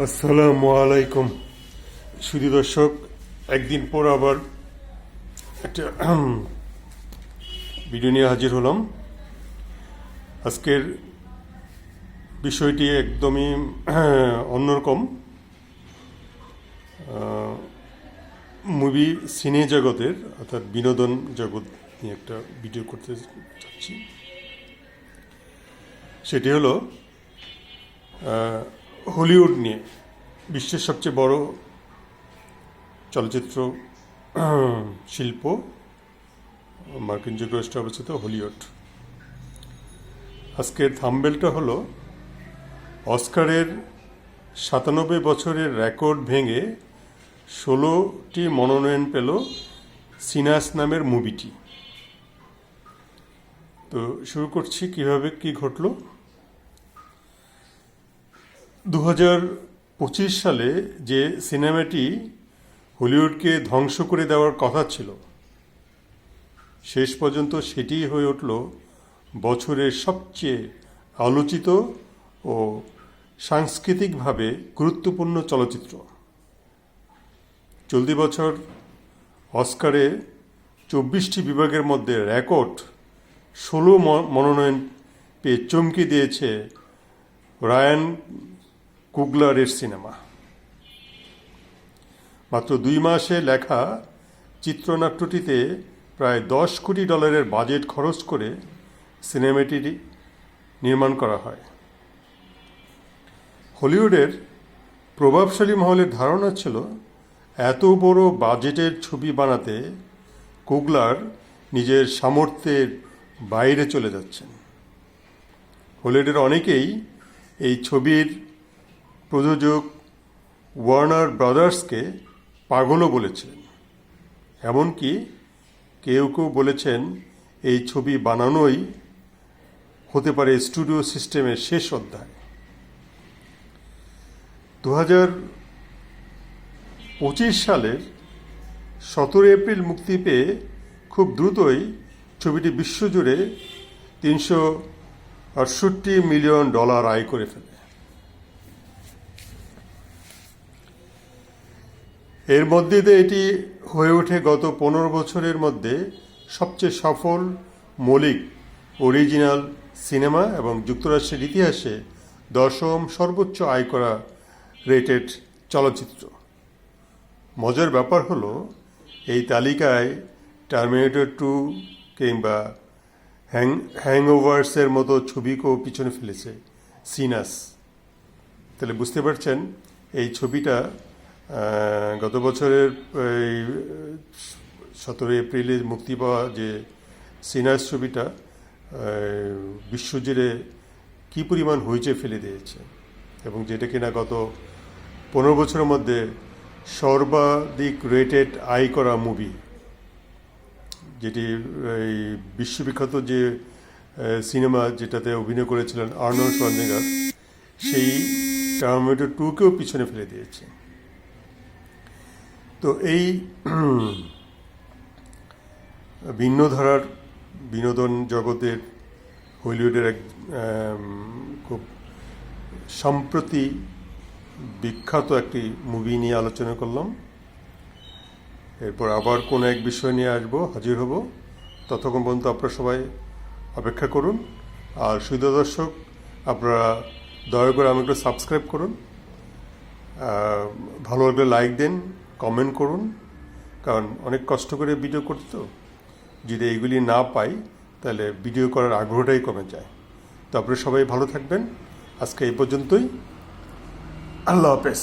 আসসালামু আলাইকুম সুধী দর্শক, একদিন পর আবার একটা ভিডিও নিয়ে হাজির হলাম। আজকের বিষয়টি একদমই অন্যরকম। মুভি সিনে জগতের অর্থাৎ বিনোদন জগৎ নিয়ে একটা ভিডিও করতে চাচ্ছি। সেটি হলো হলিউড নিয়ে। বিশ্বের সবচেয়ে বড় চলচ্চিত্র শিল্প মার্কিন যুক্তরাষ্ট্রে অবস্থিত হলিউড। আজকের থাম্বনেলটা হলো অস্কারের ৯৭ বছরের রেকর্ড ভেঙে ১৬টি মনোনয়ন পেল সিনাস নামের মুভিটি। তো শুরু করছি কিভাবে কি ঘটল। ২০২৫ সালে যে সিনেমাটি হলিউডকে ধ্বংস করে দেওয়ার কথা ছিল, শেষ পর্যন্ত সেটি হয়ে উঠল বছরের সবচেয়ে আলোচিত ও সাংস্কৃতিকভাবে গুরুত্বপূর্ণ চলচ্চিত্র। চলতি বছর অস্কারে ২৪টি বিভাগের মধ্যে রেকর্ড ১৬ মনোনয়ন পেয়ে চমকে দিয়েছে রায়ান কুগলারের সিনেমা। মাত্র ২ মাসে লেখা চিত্রনাট্যটিতে প্রায় $১০ কোটি বাজেট খরচ করে সিনেমাটি নির্মাণ করা হয়। হলিউডের প্রভাবশালী মহলের ধারণা ছিল এত বড় বাজেটের ছবি বানাতে কুগলার নিজের সামর্থ্যের বাইরে চলে যাচ্ছেন। হলিউডের অনেকেই এই ছবির প্রযোজক ওয়ার্নার ব্রাদার্সকে পাগলও বলেছিলেন। এমনকি কেউ কেউ বলেছেন এই ছবি বানানোই হতে পারে স্টুডিও সিস্টেমের শেষ অধ্যায়। ২০২৫ সালের ১৭ এপ্রিল মুক্তি পেয়ে খুব দ্রুতই ছবিটি বিশ্বজুড়ে $৩৬৮ মিলিয়ন আয় করে ফেলে। এর মধ্যে দিয়ে এটি হয়ে ওঠে গত ১৫ বছরের মধ্যে সবচেয়ে সফল মৌলিক অরিজিনাল সিনেমা এবং যুক্তরাষ্ট্রের ইতিহাসে ১০ম সর্বোচ্চ আয় করা রেটেড চলচ্চিত্র। মজার ব্যাপার হলো এই তালিকায় টার্মিনেটর ২ কিংবা হ্যাংওভার্সের মতো ছবিকেও পিছনে ফেলেছে সিনাস। তাহলে বুঝতে পারছেন এই ছবিটা গত বছরের এই ১৭ এপ্রিলে মুক্তি পাওয়া যে সিনাস ছবিটা বিশ্বজুড়ে কী পরিমাণ হইচই ফেলে দিয়েছে, এবং যেটা কিনা গত ১৫ বছরের মধ্যে সর্বাধিক রেটেড আয় করা মুভি, যেটি এই বিশ্ববিখ্যাত যে সিনেমা যেটাতে অভিনয় করেছিলেন আর্নল্ড শোয়ার্জনেগার, সেই টার্মিনেটর ২কেও পিছনে ফেলে দিয়েছে। তো এই ভিন্ন ধারার বিনোদন জগতের হলিউডের এক খুব সম্প্রতি বিখ্যাত একটি মুভি নিয়ে আলোচনা করলাম। এরপর আবার কোনো এক বিষয় নিয়ে হাজির হব। ততক্ষণ পর্যন্ত আপনারা সবাই অপেক্ষা করুন। আর সুধী দর্শক, আপনারা দয়া করে আমাকে একটু সাবস্ক্রাইব করুন, ভালো লাগলে লাইক দেন, কমেন্ট করুন, কারণ অনেক কষ্ট করে ভিডিও করতে তো যদি এইগুলি না পাই তাহলে ভিডিও করার আগ্রহটাই কমে যায়। তো আপনারা সবাই ভালো থাকবেন। আজকে এই পর্যন্তই। আল্লাহ হাফেজ।